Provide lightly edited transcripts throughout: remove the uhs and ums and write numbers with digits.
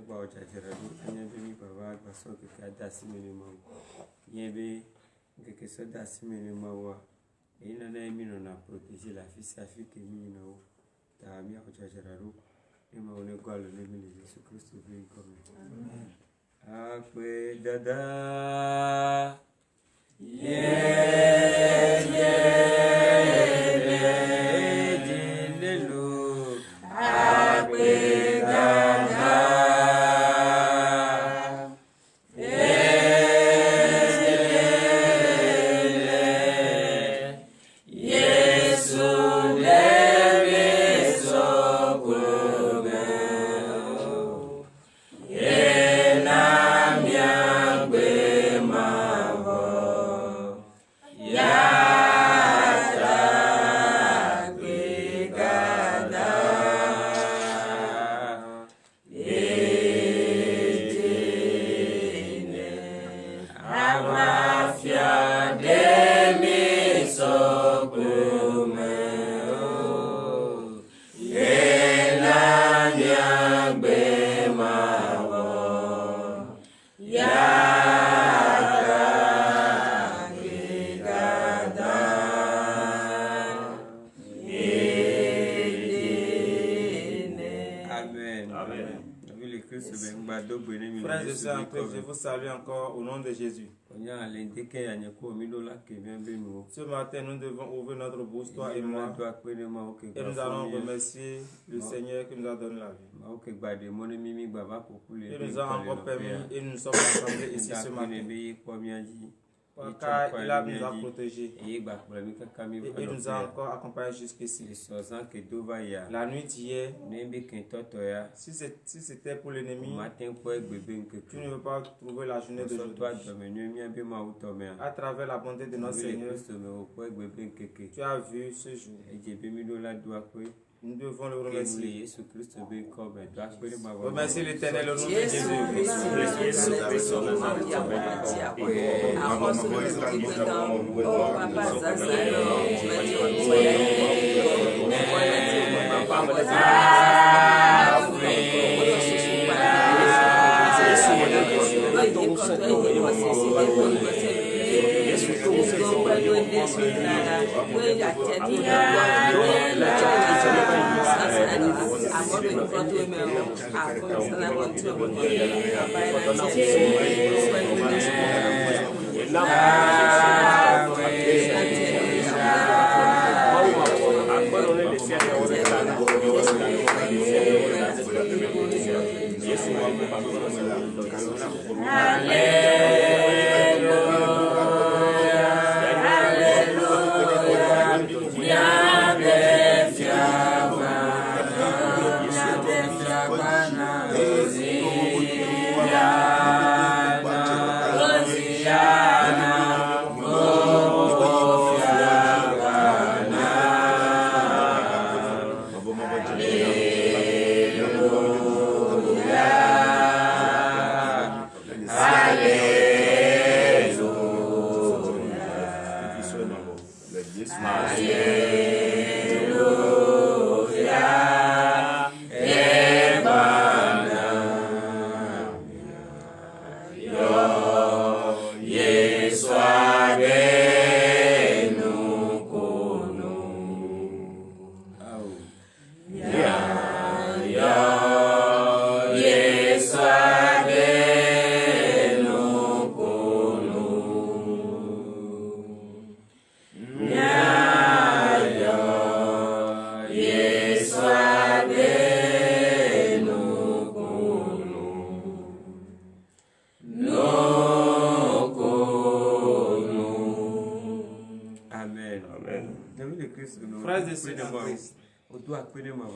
ba o chacherado anya be mi baba ba so ke ka dasi meni ma yebe ke so dasi meni ma wa ina na mi no na protéger la fille sa fille que mi no ta mi o chacherado e ma o ne galo ne mi Jésus Christ be comme amen akwe dada Je vous salue encore au nom de Jésus. Ce matin, nous devons ouvrir notre bouche, toi et moi, et nous allons remercier le Seigneur qui nous a donné la vie. Il nous a encore permis et nous sommes rassemblés ici ce matin. Car il nous a protégés et il nous a encore accompagnés jusqu'ici. La nuit d'hier, si c'était pour l'ennemi, tu ne veux pas trouver la journée d'aujourd'hui. À travers la bonté de notre Seigneur, tu as vu ce jour. Nous devons le remercier. Remerciez l'Éternel au nom de Jésus.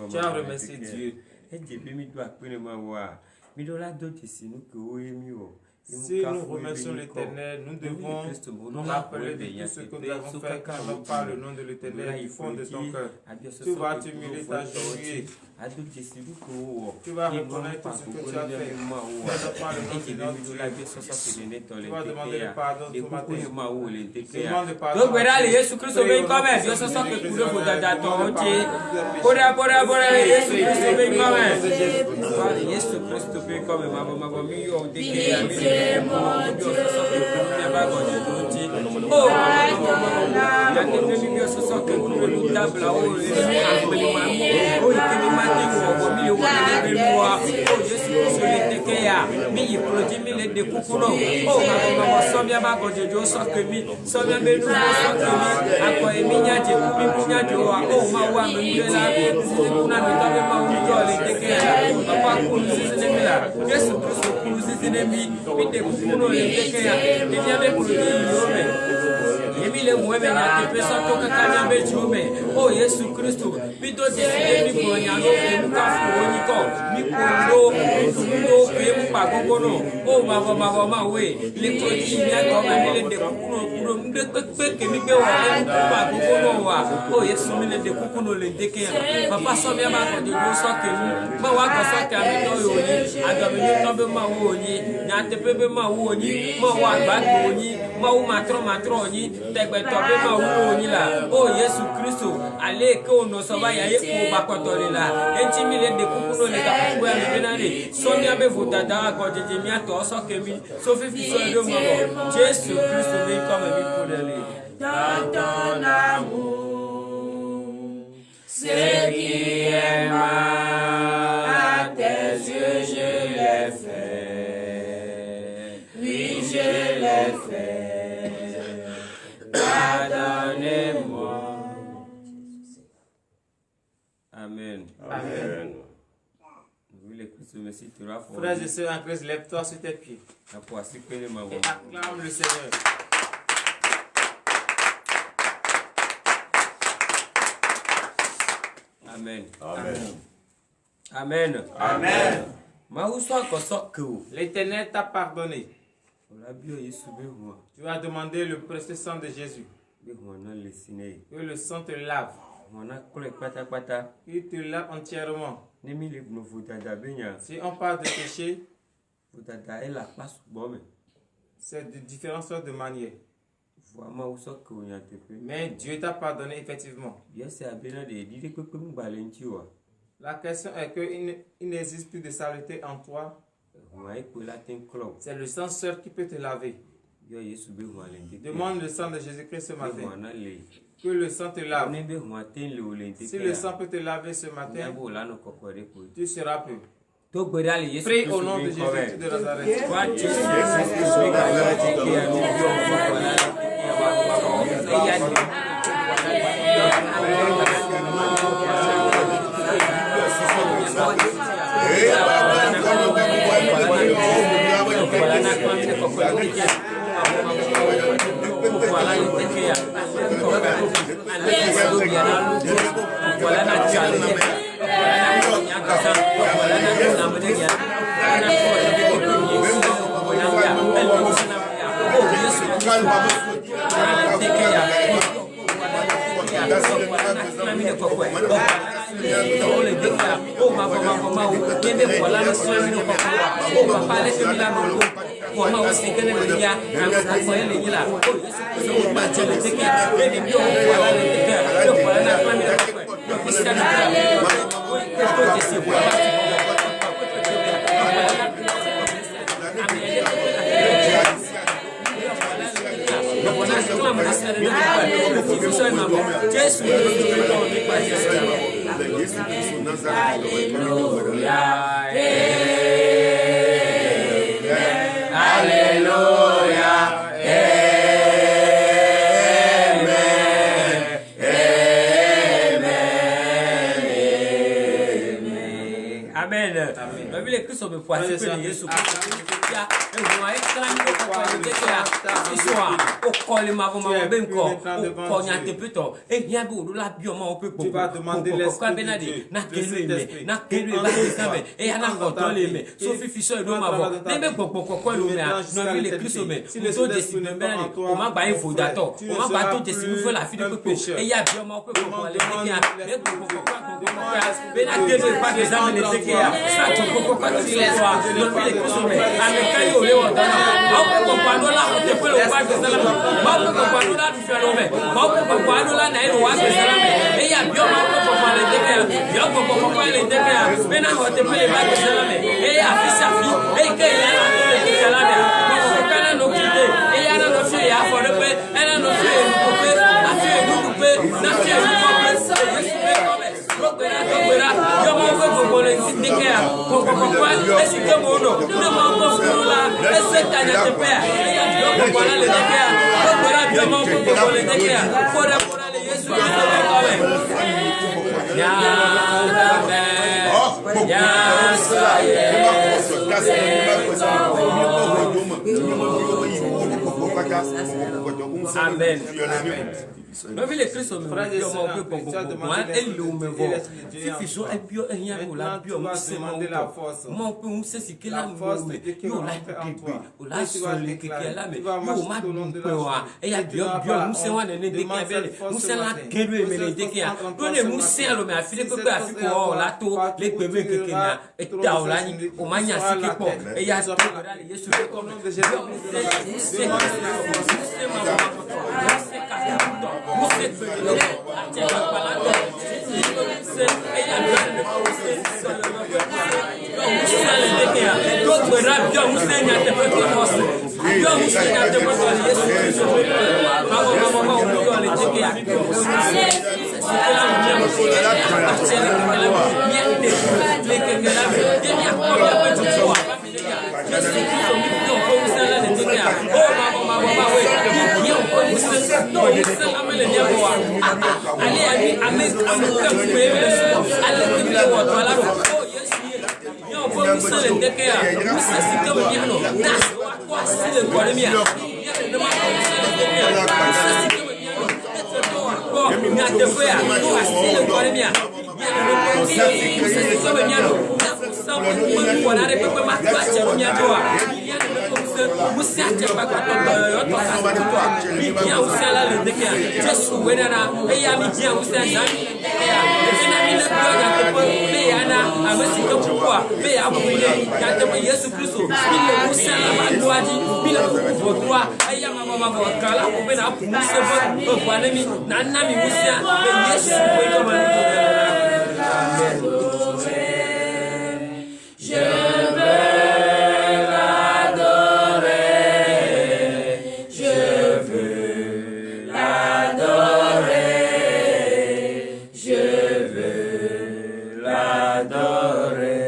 Tu as remercié Dieu. Si nous remercions l'Éternel, nous devons nous rappeler de tout ce que nous avons fait quand on parle le nom de l'Éternel du fond de ton cœur. Tu vas t'humilier, t'agenouiller. Tu vas reconnaître tout ce que tu as fait. Tu vas demander le pardon ce matin. Demande le pardon. Donc, voilà, Jésus Christ obéit quand même. Dieu se sent que pour le faut d'attendre. Jésus Christ obéit quand même. Oh Yesu Kristo, mi do deside mi ko nya no mi ka fu oni ko mi ko lo pe mu pa gogo no o ma we le ko ji mi ko ma mi le de kuro mi pe ke mi gbe wa le pa gogo no wa o Yesu mi le de kukuno le de ke papa so mi ma ko de go so ke mi ma wa ko so ke mi to yo ni aga mi to be ma wo ni nya te pe be ma wo ni ma wa gba go ni ma wo matro ni te gbe to be ma wo ni la o Yesu Kristo ale ke ono so ba ya ye ko ba ko to le la enti mi le de kukuno le ka ku ya le benare so mi abe vota da ko jeje mi ato so ke mi so fi so le mo Jésus Kristo mi comme mi pour le dans ton amour ce qui est mal à tes yeux je l'ai fait, oui je l'ai fait, pardonnez-moi. Amen. Amen. Frères et sœurs en Christ, lève-toi sur tes pieds et acclame le Seigneur. Amen. Amen. Amen. L'Éternel t'a pardonné. Tu as demandé le précieux sang de Jésus. Que le sang te lave. Il te lave entièrement. Si on parle de péché, c'est de différentes sortes de manières. Mais Dieu t'a pardonné effectivement. La question est qu'il n'existe plus de saleté en toi. C'est le sang seul qui peut te laver. Demande le sang de Jésus-Christ ce matin. Que le sang te lave. Si le sang peut te laver ce matin, tu seras peu. Prie au nom de Jésus de Nazareth. Kristo be kwa sipe ni Yesu Kristo ya mwa ekran ko kwa de ya iswa o kole ma bo ma be nko o konya te peto e hia bi odula bi o ma o pe po kwa benadi na kelu ba sabe e ana contrôler me so fifi so do ma bo ne be gbogbo lu me no vi le Kristo me so de si me benadi o ma gba info dato o ma gba to de si mi fo la fi de pepo e ya bi o ma o pe po le ne ya e gbogbo benadi be pa de sabe ne te ke ya sa to gbogbo kwa ti le so no vi le Kristo me ame kai o le o dana ma o pe gbogbo adola o te pe o ba de sala ma o pe gbogbo adola du fe lo me ma o pe gbogbo adola na ilo wa de sala me e ya bi o ma o pe gbogbo le te ke ya bi o gbogbo le te ke ya be na o te pe le ba de sala me e ya fi sa fi e ke ya na to le ke la me ko kana no kite e ya na no fi ya fo re pe e na no fi ko pe na fi du pe na fi ko pe Yesu pe ko be Rogbera, yo mo fe gbogbo le ti ke ya ko e si ke mo no ne mo ko furu la e se ta nya te pe ya yo gbogbo la le te ke ya rogbera yo mo fe gbogbo le te ke ya ko le Yesu ko be ko be ya be ya sa ye amen amen. No vi le Kristo me yo mo pe popo mo e lu me vo fifi so e bio e hia ko la bio mo se mo pe un se si ke la mo me yo la bibi o la so le ke ke la me yo ma du pe wa e ya bio mo se wa ne de ke bele mo se la kedu me le de ke ya do ne mo se lo me afi le pe afi ko la to le pe me ke na e ta o la ni o ma nya si ke po e ya to ra le Yesu ko no de se Yesu Kristo ile usala maduaji bila kuvotoa aya mama kala ko na puse vo ko anemi na nami musia Yesu ko kama je veux l'adorer je veux l'adorer je veux l'adorer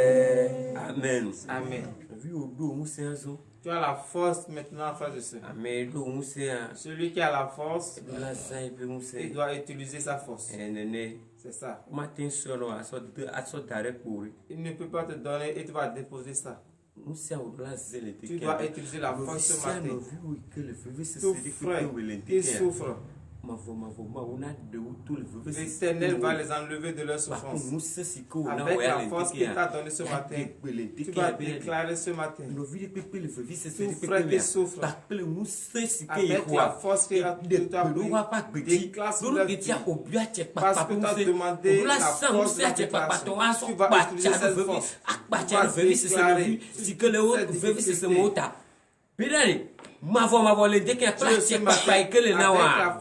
amen amen. Tu as la force maintenant, frère de sœur. Celui qui a la force, il doit utiliser sa force. C'est ça. Il ne peut pas te donner et tu vas déposer ça. Tu dois utiliser la force ce matin. Tout frère, il souffre. L'Éternel va les enlever de leur souffrance. Avec la force qu'il t'a donnée ce matin, tu vas déclarer ce matin. Tout frère qui souffre, avec la force qu'il t'a pris, déclare sur leur vie. Parce que tu as demandé la force de la déclaration. Tu vas utiliser cette force. Tu vas déclarer cette vérité. Ma voix le deke pratique papa ekele na wa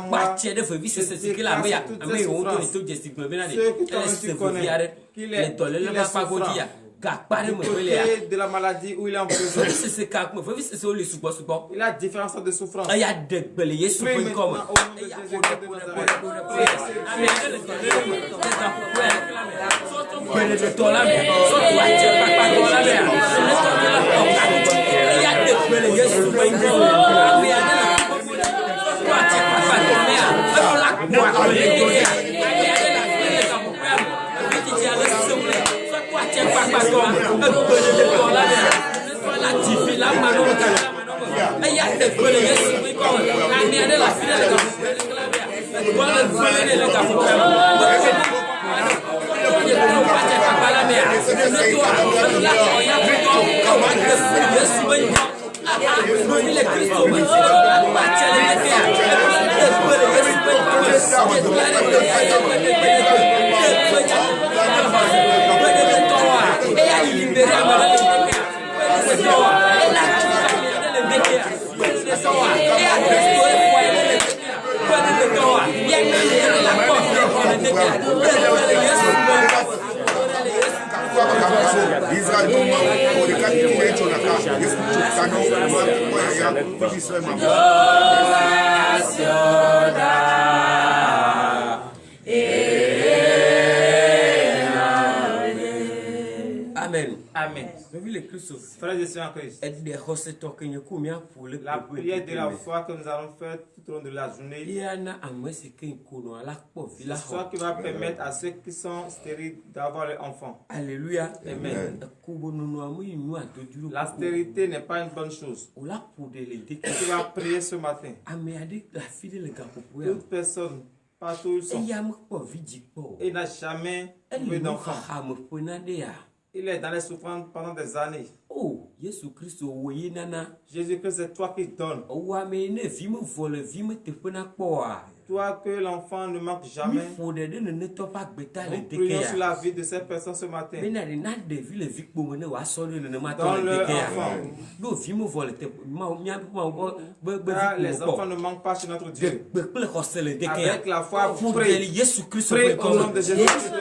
ba che de fevi se kila me ya ame o to to just go benani se viare le tole le papa godia ga pare mo bele ya de la maladie où il est en prison c'est ka mo fevi se o le supo il a différentes sortes de souffrances il y a de bele Yesu ko comme le tola me so wa che papa tola me le tola Bele Yesu ko ingo abi adela ko ache papa ko me a la ko le doya abi adela ko le ka mo pe abi ti ala se mo le ko ache papa ko Amen. Amen. Frères et sœurs en Christ, la prière de la foi que nous allons faire tout au long de la journée, c'est ce qui va permettre à ceux qui sont stériles d'avoir leur enfant. Alléluia. Amen. La stérilité n'est pas une bonne chose. Tu vas prier ce matin. Toute personne, partout où ils sont, il n'a jamais trouvé d'enfant. Il est dans les souffrances pendant des années. Oh, Jésus-Christ, Jésus-Christ, c'est toi qui donnes. Toi que l'enfant ne manque jamais. Nous prions sur la vie de cette personne ce matin. Dans leur enfant. Car les enfants ne manquent pas chez notre Dieu. Avec la foi, prie au nom de Jésus-Christ.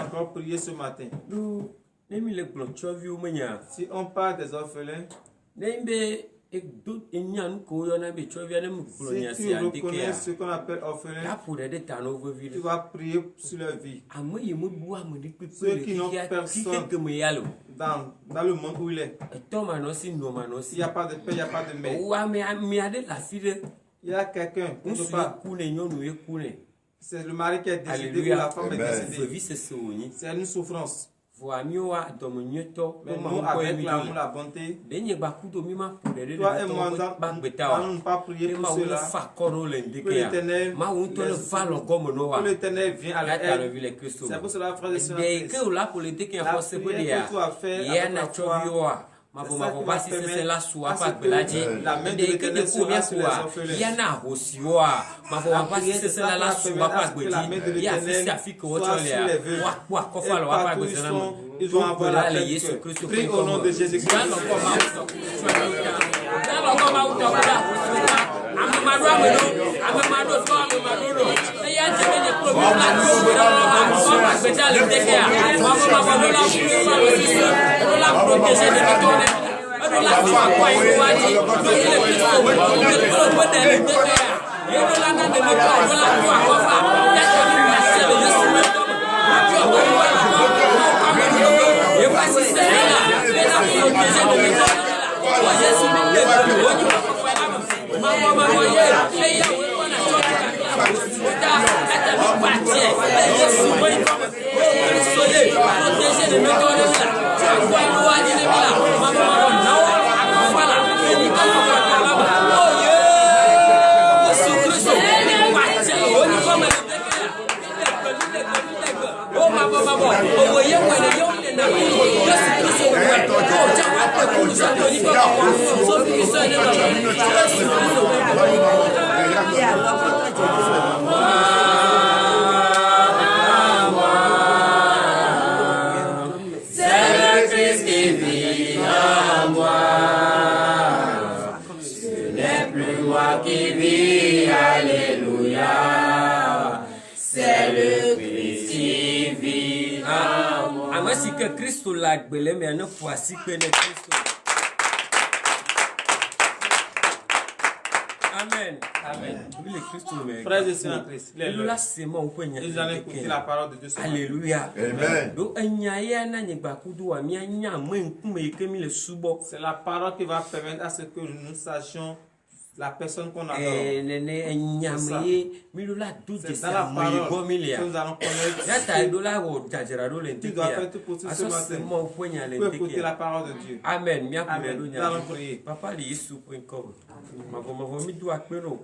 Encore prier ce matin. Si on parle des orphelins, si tu reconnais ce qu'on appelle orphelins, tu vas prier sur leur vie. Ceux qui n'ont personne dans le monde où il est. Il n'y a pas de père, il n'y a pas de mère. Il y a quelqu'un qui ne peut pas. C'est le mari qui est décédé ou la femme est décédée. C'est une souffrance. Mais nous, avec l'amour, la bonté, toi et moi, nous n'allons pas prier pour cela. Que l'Éternel vienne à l'aide. C'est pour cela, frères et sœurs, la prière que tu as fait avec la foi, la main de l'Éternel sera sur les orphelins. Ils vont avoir la paix. Prie au nom de Jésus-Christ. Kristo la gbele me ne po asipe ne Kristo. Amen. Amen. Oui, le Christ me. Frères et sœurs en Christ. Là c'est mon poignet. Ils allaient écouter la parole de Dieu. Alléluia. Amen. Do enya na nyegba kudu wa mi anya mo nkume kemi le subo. C'est la parole qui va permettre à ce que nous sachions la personne qu'on adore. C'est dans la parole que nous allons connaître. Tu dois faire tout pour tout ce matin. Tu peux écouter la parole de Dieu. Amen. Amen. Nous allons prier. Papa li yesu.com. Mi do akpero.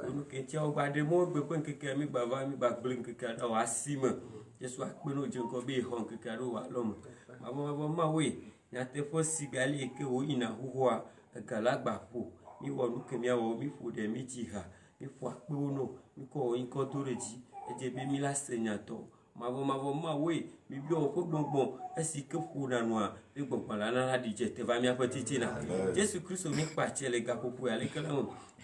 Onu ke ti o gba de mo gbe ko nkeke mi baba mi ba gbe nkeke da wa sima. Yesu akpero je ko be hon nkeke do wa lomo. Ma we ya te fo sigali ke o ina huwa galagba po. Mi wonu ke mi awo mi fo de mi ji ha mi fo akpero no mi ko yin ko to reji eje be mi la senyato ma we mi bi o ko gbongbon esike fo nanu a bi gbongbon la na di je te va mi apetiti na Jésus Christ mi pa che le ga popo ya le kala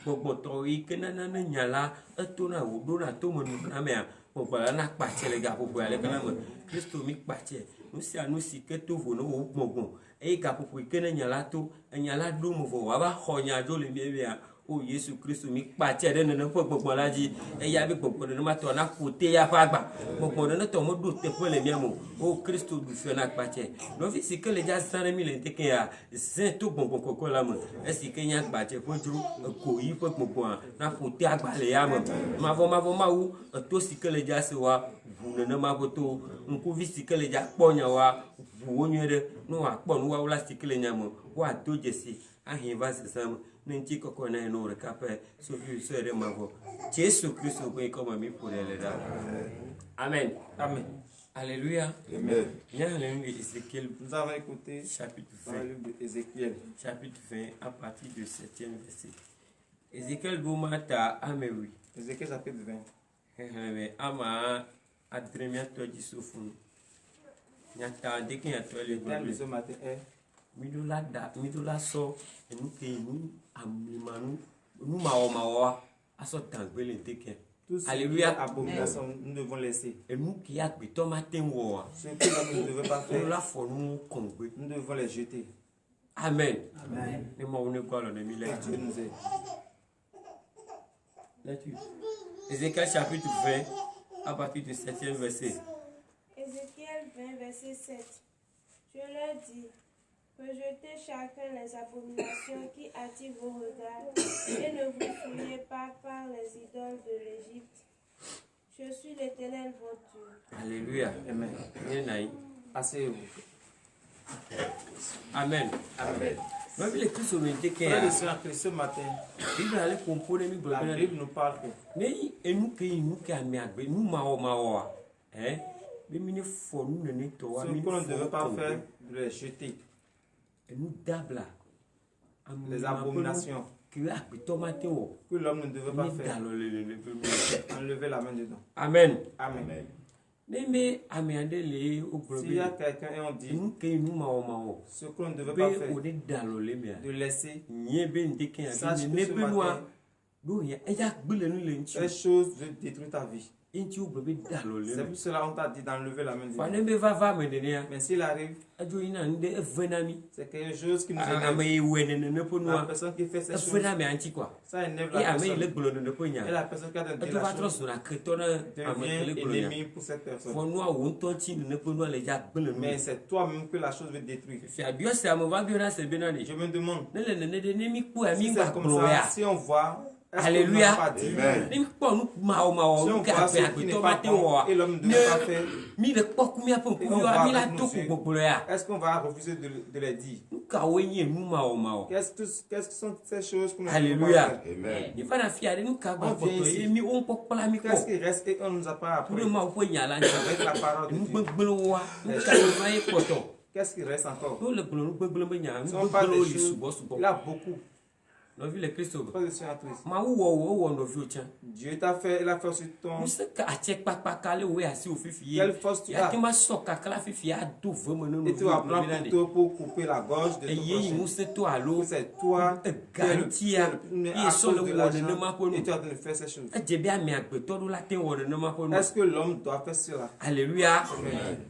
gbongbon to yi ke na nyala eto na wo do na to mo na me a gbongbon la na pa che le ga popo ya le kala mo Christ mi pa che no si ke to vo no wo gbongbon e ga popo ke na nyala to nyala do mo vo wa ba khonya do le mi a o Yesu Kristo mi pa che de no fo gbongbon la ji e ya bi gbongbon no ma to na ko te ya fa gba gbongbon no to mo do te po le mi mo o Kristo du fi na pa che no fi si ke le ja san mi le te ke ya saint to gbongbon koko la mo e si ke nya gba che fo juru ko yi fo gbongbon na fo te agba le ya mo ma wu to si ke le ja se wa vu no ma bo to nku vi si ke le ja po nya wa vu onye no wa po no wa la si ke le nya mo wa to je si ahin va se sam nenti koko na no re kape so vi so ere mavo Jésus Christ ko ko mi pour le da amen Amen. Alléluia. Amen. Bien le Ézéchiel Nous avons écouté chapitre dans le 20 livre d'Ézéchiel. chapitre 20 à partir du 7e verset. Ézéchiel Boumata amewi. Ézéchiel chapitre 20. Mais ama adremia to di sofun. Nyata de kin ato le Le thème de ce matin est midola so enu ke enu amlimanu nu mawa aso tangbele teke. tout ce Alléluia. qui est abomination, nous devons laisser. Enu ki agbe to matin wo. Ce que nous ne devons pas faire, La fo nu kongbe. nous devons les jeter. Amen. Amen. Ne mo ne ko lo ne mi le. Dieu nous aide. Là-dessus. Ézéchiel chapitre 20 à partir du 7e verset. Ézéchiel 20, verset 7. Je leur dis, rejetez chacun les abominations qui attirent vos regards et ne vous souillez pas par les idoles de l'Égypte. Je suis l'Éternel votre Dieu. Alléluia. Amen. Amen. Asseyez-vous. Amen. Amen. Même les Christ me dit que Frères et sœurs, ce matin, Bible allait composer mi la blabla. Bible nous parle que Mais et nous que ami agbe nous mawa hein. Mais mine fo nous ne to wa ce mi qu'on ne devait pas faire, de les jeter. et nous dabla. Les abominations que agbe tomate o. que l'homme ne devait pas Ni faire. dalo le. Enlevez la main dedans. Amen. Amen. Mais ami ande le o S'il y a blabla. quelqu'un et on dit Nous que nous mawa. ce qu'on ne devait Be pas faire, o de dalo le me. de laisser, Nyebe ndeke sache abi que ne ce be noa. matin, Do ya e ya gbele nu le nchi. ces choses veulent détruire ta vie. inti ubebe dalo C'est le pour cela on t'a dit d'enlever la main de fa Dieu. ne be va menenia Mais s'il arrive, ajo ina nde evenami c'est quelque chose qui nous ame énerve. wene ne La ponua personne qui fait ces choses, evenami anti quoi ça énerve e la ame le personne. gbolo ne Et ponya la personne qui a tenté ajo la va tro chose sura kretona ame le devient gbolo ya ennemi pour cette personne. fo noa wo ntonti ne ponua le ja gbolo Mais no c'est toi-même que la chose veut détruire. fi abio se amo va bio na se benani Je me demande, ne le ne de ne mi ku ami si ngba c'est comme gbolo ça, ya si on voit, est-ce qu'on Alléluia. n'a pas dit? ni kpɔ nu mawo Si on ke voit aƒe ce qui agbetɔ n'est ma pas te bon wɔa et l'homme ne doit pas faire, mi le kpɔ ku miaƒe Et on ŋkuviwoa va mi la avec to nos ku yeux. gbogbo ya est-ce qu'on va refuser de les dire? nu kawoe nye nu mawo Qu'est-ce que sont ces choses qu'on ne peut Alléluia. pas faire? ni fana fia de nu ka gba On vient kpɔtɔ ici. ye mi wo ŋkɔ kpla mi Qu'est-ce kpɔ qui reste et on ne nous a pas ku appris de mawo ƒe nya la avec ŋtsi la parole de nu Dieu? gbegblẽ wa nu ka ye ma ye kpɔtɔ Qu'est-ce qui reste encore? no le gblɔ nu gbegblẽ be nya nu Si on parle gbegblẽwo des li choses, subɔsubɔ il a beaucoup. nɔvi le kristo Pas de soin à tous. mawu wɔ wo wɔ nɔviwo tsã Dieu t'a fait, il a fait aussi ton. nu se ka atsɛ kpakpaka le wo asi wo fifi ye Quelle force tu as? yate ma sɔ kakla fifi ado veme ne Et tu vas nɔviwo prendre nɔvi la de couteau pour couper la gorge de ton eye yi prochain. ŋusẽ to alo C'est toi qui es le garantia mais ye à sɔ le cause de wɔ nenema l'argent ƒe et tu nu es en train de faire ces choses. edze be ame agbetɔ ɖo la te wɔ nenema ƒe nu Est-ce que l'homme doit faire cela? aleluya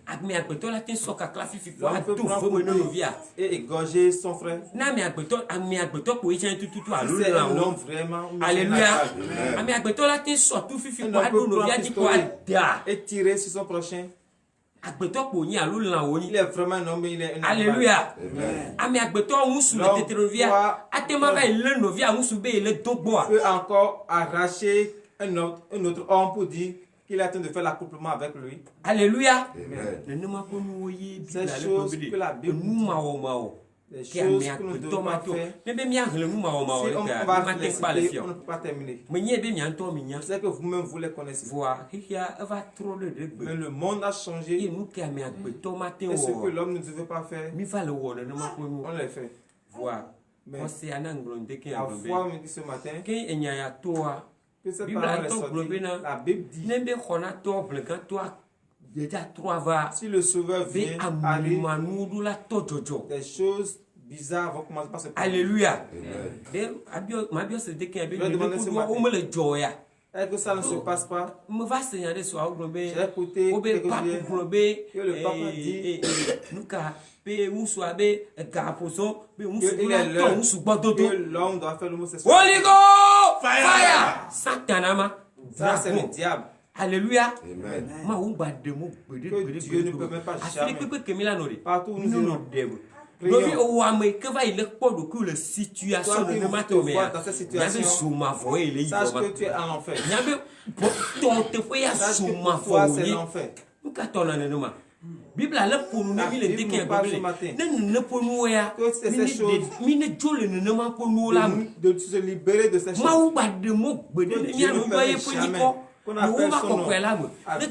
ame agbetɔ la te sɔ kakla fifi ko L'homme peut ado prendre veme ne couteau nɔvia et égorger son frère. na ame agbetɔ ko etsã tututu alo Si c'est un lãwo homme vraiment. aleluya ame agbetɔ la te sɔ tu fifi Un ko homme ado peut prendre nɔvia un dzi ko pistolet ada et tirer sur son prochain. agbetɔ ko nyi alo lãwo Il nyi est vraiment un homme, il est un animal. aleluya ame agbetɔ ŋusu le L'homme tete nɔvia doit- ate ma va yi lé nɔvia ŋusu be yi le do gbɔa Peut encore arracher un autre homme pour dire qu'il est en train de faire l'accouplement avec lui. Alléluia. Nenema ƒe nuwo ye Ces Biblia le choses gbe be que la ɖe. Bible Nu mawɔmawɔ. Les Ke ame choses que nous ne agbetɔ devons ma pas tɔ. faire. Ne be miahlẽ nu mawɔmawɔ Si le on fea, va nu ma les te kpa le citer, fia on ne o. peut pas terminer. Menye be mia ŋutɔ mi nya. Je sais que vous-même vous les connaissez. Voa xexea eva trɔ ɖe ɖe Mais gbe. le monde a Ye changé nu ke ame agbetɔ ma te et ce que wɔ. l'homme ne devait pas faire, Mi va le wɔ nenema ƒe nu. on les fait. Voa Mais xɔse ana ŋgblɔ ŋdeke la agblɔ foi be. me dit ce matin Ke enya ya toa. que cette Bible parole est atɔ gblɔ sortie. bena. La Bible dit Ne be xɔnatɔ ʋlegãtɔa dedea trɔ va. si le Sauveur Be vient, arrive, amumanuwo la tɔ dzɔdzɔ. des choses bizarres vont commencer par se produire. Alléluia. De mabio se deke be Je vais demander ce matin. o me le dzɔ ya. Est-ce que ça ne se passe pas? Me va se nya de so awo gblɔ be J'ai écouté o be quelque papu chose. gblɔ be Que le pape a dit nuka be ŋusua be gaƒozɔ be ŋusu il la est tɔ l'heure ŋusu gbɔdodo. que l'homme doit faire l'homosexualité. Holy Ghost fire. Satana ma. Ça, c'est le diable. Alléluia. Amen. Ma wo gba de mo gbede Que gbede Dieu ne peut même pas Afi jamais. kpekpe kemi la nɔ de. Partout où nous Nous irons. de. Prions. Novi o ame ke va yi le kpɔ ɖokui le situation Toi qui nenema te tɔ me vois ya. dans cette Nyabe situation, zomavɔ ye le yi Sache vɔ ma. que tu es en enfer. Nyabe tɔ teƒe ya Sache que pour zomavɔ toi, wo c'est ye. l'enfer. Nu ka tɔ na nenema. Biblia le ƒonu ne mi le La Bible deke nous parle gbɔ ce be matin. ne nene ƒe nuwo ya. Que c'est ces choses. Mi ne dzo le nenema ƒe nuwo la me. De se libérer de ces choses. Mawu gba ɖe mo gbede Que ɖe Dieu mia ne nudɔ ye permet ƒe jamais nyikɔ. qu'on Ne appelle wo va son nom. kɔkɔe la me. Ah. Ne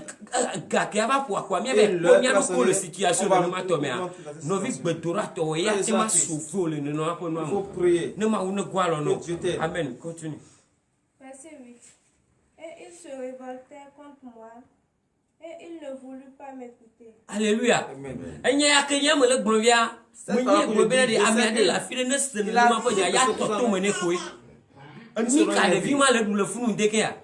gakea va ƒo akɔa mia Et bɛ leur kpɔ mia ɖokui le personnel, situation on va nenema tɔ mea. nous dans cette Nɔvi situation. gbedoɖatɔwo ya Frères et te ma sœurs, sofo le nenema ƒe nua Il faut me. prier. Ne mawu ne go alɔ Que Dieu nɔ. t'aide. Amen. Continue. Verset 8. Et ils se révoltèrent contre moi, et ils ne voulurent pas m'écouter. Alléluia. Amen. Enye ya ke nye me le gblɔ via. Me nye gblɔ be ɖe ame aɖe le afi ɖe ne se nenema ƒe nya ya tɔtɔ me ne koe. Enu ka ɖevi ma le ɖu le funu ŋdeke ya.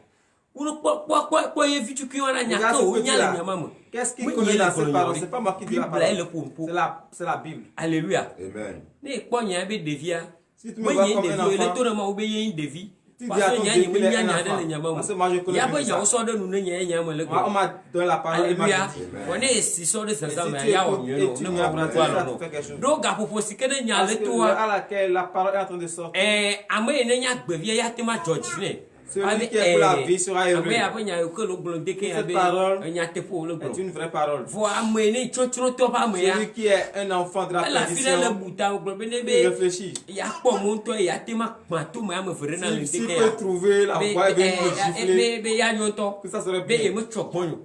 Wo kpɔ ye vitukui wa na nya ke wo nya le nyama me. Qu'est-ce qu'il Me connaît nye dans le ces gblɔ paroles? nya C'est o pas moi qui dis la de. Biblia ye le parole. ƒompo. C'est la Bible. Alléluia. Amen. Ne ekpɔ nya be ɖevia. Si tu Me me vois nye comme un ɖevi o le enfant, to ɖe ma wo be ye nye ɖevi. tu dis Parce à que ton nya Dieu nye me qu'il est nya un nya ɖe le enfant. nyama Parce que me. moi, je connais Ya bien be nya wo ça. sɔ ɖe nu ne nya ye nya me le Moi, on gblɔ. m'a donné la parole et m'a Alléluia. dit. Wɔ ne esi sɔ ɖe sasa Et me si tu ya wɔ écoutes nyuie et no tu ne n'y ma apprends wo pas, alɔ ça no. te fait quelque chose. Do gaƒoƒo si ke ne nya Parce le que toa. à laquelle la parole est en train de sortir, Ame yi ne nya gbevia ya te ma dzɔ dzi nɛ. celui qui est pour la vie sera heureux. Ame ya ƒe nya yi ke le gblɔ deke ya Cette be parole enya teƒe wo le est gblɔ. une vraie parole. Vɔ ame yi ne tsɔtsrɔ̃tɔ ƒe ame ya. Celui qui est un enfant de la Ele afi ɖe le perdition, buta gblɔ be ne il be réfléchit. ya kpɔ mo ŋutɔ ya te ma gbã to me ame eve ɖe na le S'il deke peut ya. trouver la voie et venir me gifler, Be ya nyɔ ŋutɔ. que ça serait Be ye bien. me tsɔ gbɔnyo.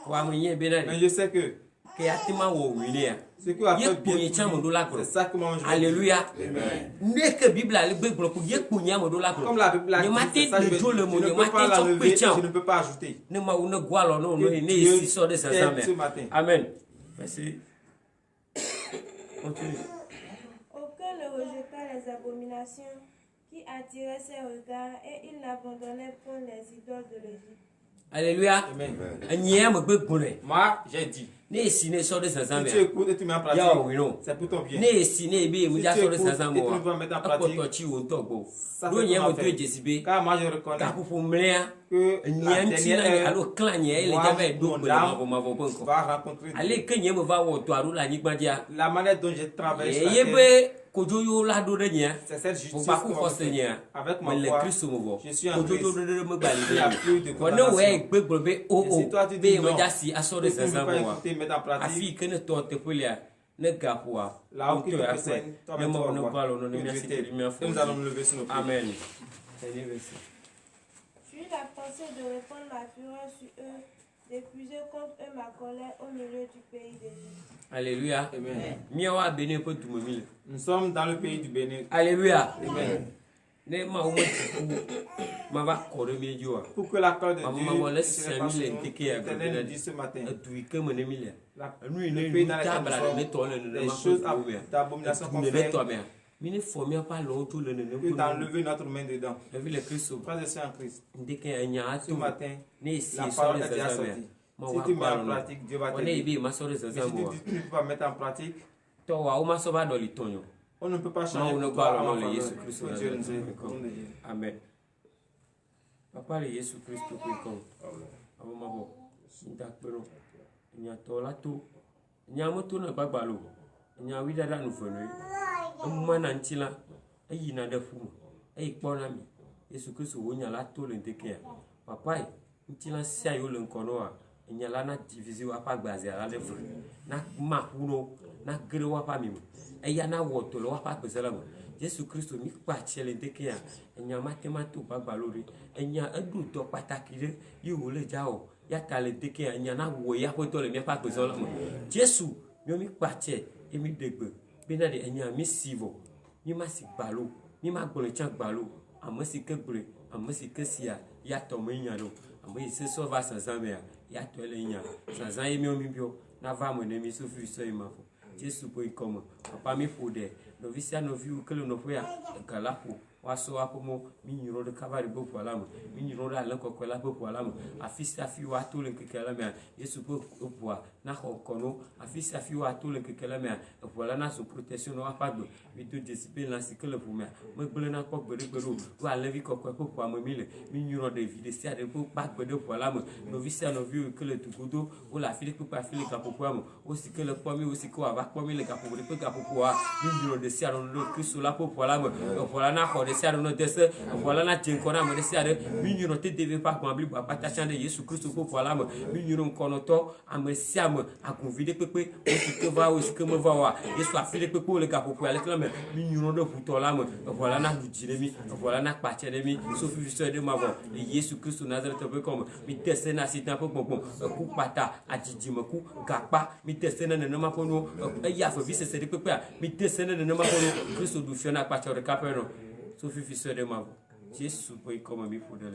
Vɔ ame nye be na Mais ne. je sais que Ke ya te ma wɔ wili ya. ce que va Ye faire kponye bien tsã me pour ɖo lui, la gblɔ. c'est ça que moi je veux dire. Alléluia. Amen. Ne ke Biblia le gbe gblɔ ko ye kponye ame ɖo la gblɔ. Comme la Bible l'a Nye dit, ma te c'est ça que je le vais dzo le dire. mo Je nye ne ma peux te pas tsɔ l'enlever kpe et tsã je o. ne peux pas ajouter. Ne mawu ne go alɔ no Que ne Dieu esi sɔ ɖe sasa t'aide me. ce matin. Amen. Merci. Continue. Aucun ne rejeta les abominations qui attiraient ses regards, et il n'abandonnait point les idoles de l'Égypte. Alléluia. Moi, j'ai dit. Si tu écoutes et tu mets en pratique, c'est pour ton bien. Si tu écoutes et tu dois mettre en pratique, ça c'est ton affaire. Car moi je reconnais que la dernière mon âme va rencontrer Dieu. La manière dont j'ai travaillé c'est cette justice avec ma foi, je suis en Christ. Il n'y a plus de condamnation. Et si toi tu dis non, tu ne peux pas écouter, mettre en pratique, là où tu te présentes, toi-même tu vas voir. Et nous allons nous lever sur nos pieds. Amen. J'eus la pensée de répandre ma fureur sur eux, d'épuiser contre eux ma colère au milieu du pays d'Égypte. Alléluia. Amen. Nous sommes dans le pays du Bénin. Alléluia. Amen. Pour que l'accord de Dieu se répande l'Éternel dit ce matin. Le pays dans lequel nous sommes, les choses d'abomination qu'on fait, que d'enlever notre main dedans. Frères et sœurs en Christ, ce matin, la parole est déjà sortie. Si tu mets en pratique, Dieu va t'aider. Mais si tu ne peux pas mettre en pratique, on ne peut pas changer pour toi en faveur. Que Dieu nous aide. Amen. Papa le Yesu Christo kwekon. Abo mabo. Sinta pero. Nya tola to. Nya moto na gbagbalo. Nya wi dada nu fonu. Amuma na ntila. Ayi na da fu. Ayi kpona mi. Yesu Christo wo nya la to le ndeke. Papa ntila sia yo le nkono a. Nya la na diviser wa pa gbaze ala le fu. Na mahuno na gere wa pa mi. Eya na woto lo wa pa pezela mo. Jésus Christ mi pa chele ndeke ya enya matemato bagbalori enya edu to pataki re yo le jao ya kale ndeke ya enya na wo ya ko to le mi pa pezela mo. Jésus mi pa che emi degbe bina de enya mi sivo mi ma si gbalo mi ma gbolo chan gbalo amasi ke gbole amasi ke sia ya to mo nya do amoyi se so va sanzame ya to le nya sanzan yemi o mi bio na va mo ne mi so fi so imafo. Jésus peut y comme papa mi fode novisia noviu que le nofoya galapo waso apomo miniro de cavari bo poalam miniro da lan kokola bo poalam afisi afi wa to le kekela me Jésus peut poa na kono afisi afi wa to le kekela me poala na so protection no apado mi to discipline la sikele pour me gbele na ko gbere gbero wa levi kokko po poa mo mile miniro de vie de sia de po pa gbede poalam novisia noviu que le tukudo o la fili pa fili ka poam o sikele pomi o sikwa ba pomi le ka po de pe ka poa miniro de sia no Christ la po poalam poala na ko de sia no desse voilà na tinkona mo de sia de miniro te deve pa ko abli pa ta chan de Yesu Christ po poalam miniro kono to amesiam a convider pepe o sikwe va o sikwe va wa Yesu a fili pepe o le ka popo ale klame miniro de putolam voilà na dujiremi voilà na pache de mi so fi so de ma vo Yesu Christ Nazareth pe comme mi tesse na sitan po gbon ku pata ajijimo ku gapa mi tesse na na ma pono ya fo vise se de pepe mi tesse na na ma pono Christ du fiona pache de capeno so fi so de ma vo Jésus peut comme mi pour de